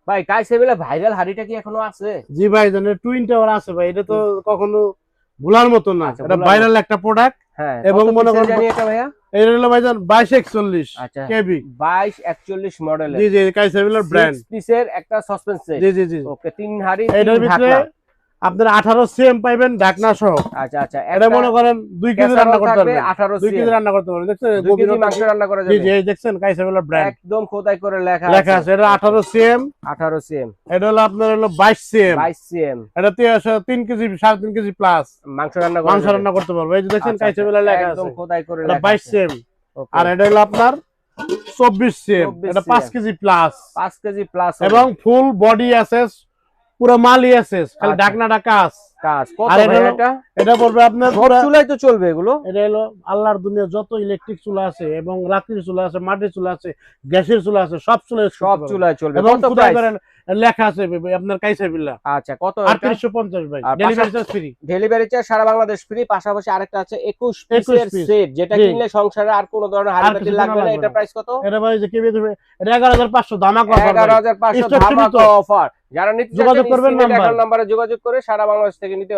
ভাই কাইসেবেলা ভাইরাল হাড়িটা কি এখনো আছে? জি ভাই, জানেন টুইন টাওয়ার আছে ভাই, এটা তো কখনো ভুলার মতো না, আচ্ছা, এটা ভোলার ভাইরাল একটা প্রোডাক্ট। হ্যাঁ, এবং কত মনে পিসের করেন জানি এটা ভাইয়া? এটা হলো ভাইজান 2241 আচ্ছা, কেবি। 2241 মডেলের জি জি, কাইসেবেলার ব্র্যান্ড। 6 পিসের একটা সাসপেন্স সেট। জি জি জি, ওকে, 3 হাড়ি এটার 3 ভিতরে ঢাকনা। আপনার 18 সিএম পাইবেন ঢাকনা সহ। আচ্ছা আচ্ছা, এটা একটা মনে করেন 2 কেজি ক্যাসারোল রান্না করতে থাকবে পারবেন, 18 2 কেজি সিএম, রান্না করতে পারবেন। দেখছেন 2 কেজি গভীরতা মাংস কি? রান্না করা জি যাবে। জি, এই দেখছেন কাইসেবেলার ব্র্যান্ড একদম খোদাই করে লেখা লেখা আছে। এটা 18 সিএম, 18 সিএম, এটা হলো আপনার হলো 22 সিএম। 22 সিএম এটা 3 কেজি 3.5 কেজি প্লাস মাংস রান্না করা মাংস যাবে। রান্না করতে পারবে। এই যে দেখছেন আচ্ছা, কাইসেবেলা লেখা একদম আছে, খোদাই করে এটা লেখা 22 আছে। সিএম। ওকে, আর এটা হলো আপনার 24 সিএম, 24 এটা 5 CM, KG plus 5 KG plus এবং ফুল বডি আছে, পুরো মালই আছে, খালি আচ্ছা। ঢাকনাটা কাজ। কাজ কত আর এটা ভাই হলো- এটা? এটা পড়বে আপনার সব পুরো। চুলাই তো চলবে এগুলো? এটা হলো আল্লাহর দুনিয়া যত ইলেকট্রিক চুলা আছে এবং রাত্রির চুলা আছে, মাটির চুলা আছে, গ্যাসের চুলা আছে, সব চুলা সব চুলাই চলবে। এবং কত খুদাই প্রাইস? করেন লেখা আছে আপনার কাইসাবিল্লাহ। আচ্ছা, কত এটা? 3850 ভাই, আর delivery charge free. Delivery charge সারা বাংলাদেশ ফ্রি। পাশাপাশি আরেকটা আছে 21 21 পিসের পিস। সেট, যেটা জি। কিনলে সংসারে আর কোনো ধরনের আর হাড়ি কিছু লাগবে না। লাগবে এটা না। প্রাইস কত? এটা ভাই যে কেবি দেবে, এটা 11500 ধামাকা অফার ভাই। 11500 স্টক সীমিত। ধামাকা অফার। যারা নিতে যোগাযোগ চাচ্ছেন করবেন স্ক্রিনে দেখানো নাম্বার। নাম্বারে যোগাযোগ করে সারা বাংলাদেশ থেকে নিতে